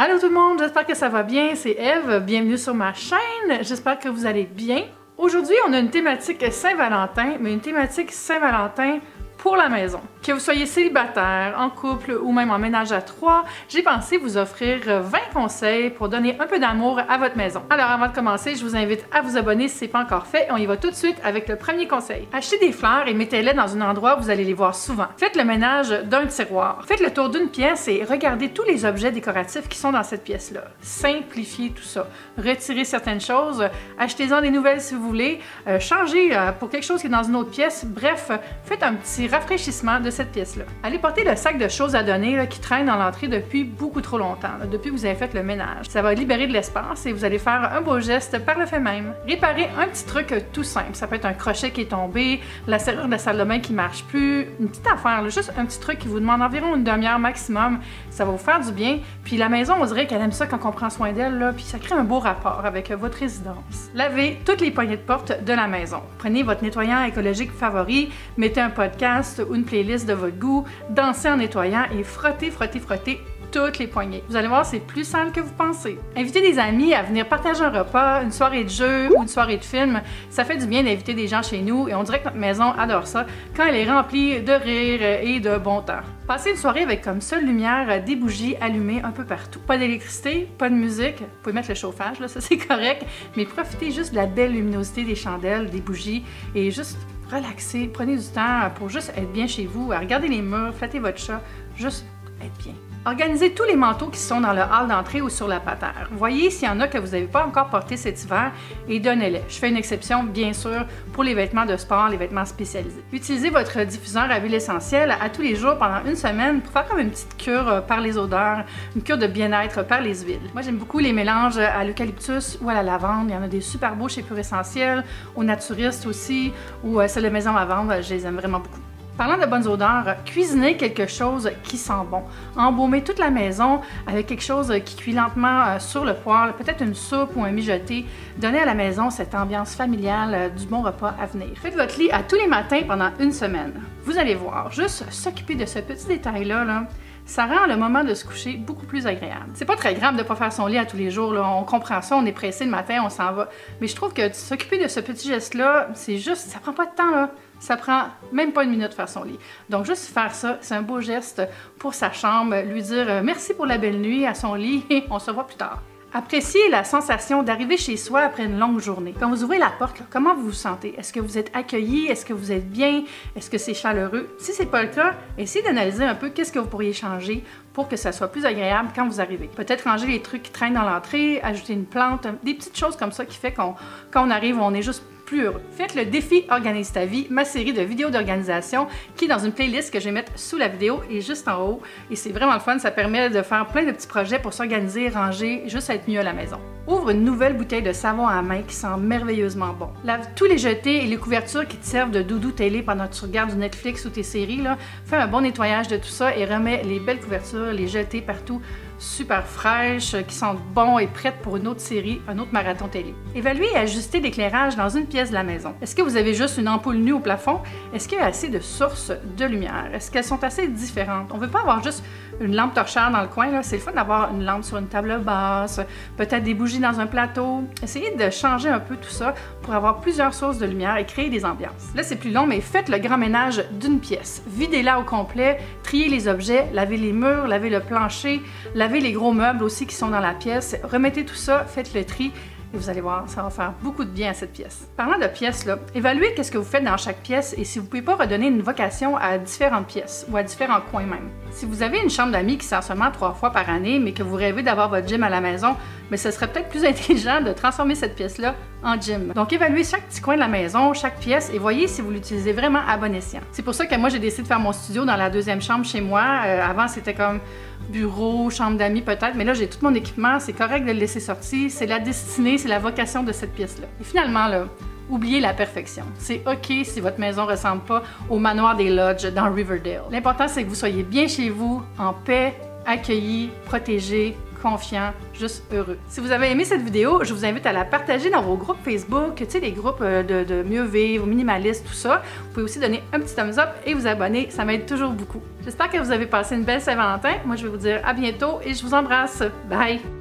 Allô tout le monde, j'espère que ça va bien, c'est Eve, bienvenue sur ma chaîne, j'espère que vous allez bien. Aujourd'hui, on a une thématique Saint-Valentin, mais une thématique Saint-Valentin pour la maison. Que vous soyez célibataire, en couple ou même en ménage à trois, j'ai pensé vous offrir 20 conseils pour donner un peu d'amour à votre maison. Alors avant de commencer, je vous invite à vous abonner si ce n'est pas encore fait et on y va tout de suite avec le premier conseil. Achetez des fleurs et mettez-les dans un endroit où vous allez les voir souvent. Faites le ménage d'un tiroir. Faites le tour d'une pièce et regardez tous les objets décoratifs qui sont dans cette pièce-là. Simplifiez tout ça. Retirez certaines choses, achetez-en des nouvelles si vous voulez, changez pour quelque chose qui est dans une autre pièce. Bref, faites un petit rafraîchissement de cette pièce-là. Allez porter le sac de choses à donner là, qui traîne dans l'entrée depuis beaucoup trop longtemps, là, depuis que vous avez fait le ménage. Ça va libérer de l'espace et vous allez faire un beau geste par le fait même. Réparez un petit truc tout simple. Ça peut être un crochet qui est tombé, la serrure de la salle de bain qui marche plus, une petite affaire, là, juste un petit truc qui vous demande environ une demi-heure maximum. Ça va vous faire du bien. Puis la maison, on dirait qu'elle aime ça quand on prend soin d'elle, là, puis ça crée un beau rapport avec votre résidence. Lavez toutes les poignées de porte de la maison. Prenez votre nettoyant écologique favori, mettez un podcast ou une playlist de votre goût, dansez en nettoyant et frottez, frottez, frottez toutes les poignées. Vous allez voir, c'est plus sale que vous pensez. Invitez des amis à venir partager un repas, une soirée de jeu ou une soirée de film. Ça fait du bien d'inviter des gens chez nous et on dirait que notre maison adore ça quand elle est remplie de rire et de bon temps. Passez une soirée avec comme seule lumière des bougies allumées un peu partout. Pas d'électricité, pas de musique. Vous pouvez mettre le chauffage, là, ça c'est correct, mais profitez juste de la belle luminosité des chandelles, des bougies et juste relaxez, prenez du temps pour juste être bien chez vous, regardez les murs, flattez votre chat, juste être bien. Organisez tous les manteaux qui sont dans le hall d'entrée ou sur la patère. Voyez s'il y en a que vous n'avez pas encore porté cet hiver et donnez-les. Je fais une exception, bien sûr, pour les vêtements de sport, les vêtements spécialisés. Utilisez votre diffuseur à huile essentielle à tous les jours pendant une semaine pour faire comme une petite cure par les odeurs, une cure de bien-être par les huiles. Moi, j'aime beaucoup les mélanges à l'eucalyptus ou à la lavande. Il y en a des super beaux chez Pure Essentiel, au Naturiste aussi, ou celles de Maison à vendre, je les aime vraiment beaucoup. Parlant de bonnes odeurs, cuisinez quelque chose qui sent bon. Embaumez toute la maison avec quelque chose qui cuit lentement sur le poêle, peut-être une soupe ou un mijoté. Donnez à la maison cette ambiance familiale du bon repas à venir. Faites votre lit à tous les matins pendant une semaine. Vous allez voir, juste s'occuper de ce petit détail-là, ça rend le moment de se coucher beaucoup plus agréable. C'est pas très grave de pas faire son lit à tous les jours, là. On comprend ça, on est pressé le matin, on s'en va. Mais je trouve que s'occuper de ce petit geste-là, c'est juste, ça prend pas de temps, là. Ça prend même pas une minute de faire son lit. Donc juste faire ça, c'est un beau geste pour sa chambre, lui dire merci pour la belle nuit à son lit et on se voit plus tard. Appréciez la sensation d'arriver chez soi après une longue journée. Quand vous ouvrez la porte, là, comment vous vous sentez? Est-ce que vous êtes accueilli? Est-ce que vous êtes bien? Est-ce que c'est chaleureux? Si c'est pas le cas, essayez d'analyser un peu qu'est-ce que vous pourriez changer pour que ça soit plus agréable quand vous arrivez. Peut-être ranger les trucs qui traînent dans l'entrée, ajouter une plante, des petites choses comme ça qui fait qu'on, quand on arrive, on est juste plus heureux. Faites le défi Organise ta vie, ma série de vidéos d'organisation qui est dans une playlist que je vais mettre sous la vidéo et juste en haut. Et c'est vraiment le fun, ça permet de faire plein de petits projets pour s'organiser, ranger, juste être mieux à la maison. Ouvre une nouvelle bouteille de savon à main qui sent merveilleusement bon. Lave tous les jetés et les couvertures qui te servent de doudou télé pendant que tu regardes du Netflix ou tes séries. Là. Fais un bon nettoyage de tout ça et remets les belles couvertures, les jetés partout, super fraîches, qui sentent bon et prêtes pour une autre série, un autre marathon télé. Évaluez et ajustez l'éclairage dans une pièce de la maison. Est-ce que vous avez juste une ampoule nue au plafond? Est-ce qu'il y a assez de sources de lumière? Est-ce qu'elles sont assez différentes? On ne veut pas avoir juste une lampe torchère dans le coin, c'est le fun d'avoir une lampe sur une table basse, peut-être des bougies dans un plateau. Essayez de changer un peu tout ça pour avoir plusieurs sources de lumière et créer des ambiances. Là, c'est plus long, mais faites le grand ménage d'une pièce. Videz-la au complet, triez les objets, lavez les murs, lavez le plancher, lavez les gros meubles aussi qui sont dans la pièce. Remettez tout ça, faites le tri. Et vous allez voir, ça va faire beaucoup de bien à cette pièce. Parlant de pièces, là, évaluez qu'est-ce que vous faites dans chaque pièce et si vous ne pouvez pas redonner une vocation à différentes pièces ou à différents coins même. Si vous avez une chambre d'amis qui sert seulement 3 fois par année, mais que vous rêvez d'avoir votre gym à la maison, mais ce serait peut-être plus intelligent de transformer cette pièce-là en gym. Donc évaluez chaque petit coin de la maison, chaque pièce et voyez si vous l'utilisez vraiment à bon escient. C'est pour ça que moi j'ai décidé de faire mon studio dans la deuxième chambre chez moi. Avant c'était comme bureau, chambre d'amis peut-être, mais là j'ai tout mon équipement, c'est correct de le laisser sortir, c'est la destinée, c'est la vocation de cette pièce-là. Et finalement là, oubliez la perfection. C'est OK si votre maison ne ressemble pas au manoir des Lodges dans Riverdale. L'important c'est que vous soyez bien chez vous, en paix, accueillis, protégés, confiant, juste heureux. Si vous avez aimé cette vidéo, je vous invite à la partager dans vos groupes Facebook, tu sais, les groupes de mieux vivre, minimalistes, tout ça. Vous pouvez aussi donner un petit thumbs up et vous abonner, ça m'aide toujours beaucoup. J'espère que vous avez passé une belle Saint-Valentin. Moi, je vais vous dire à bientôt et je vous embrasse. Bye!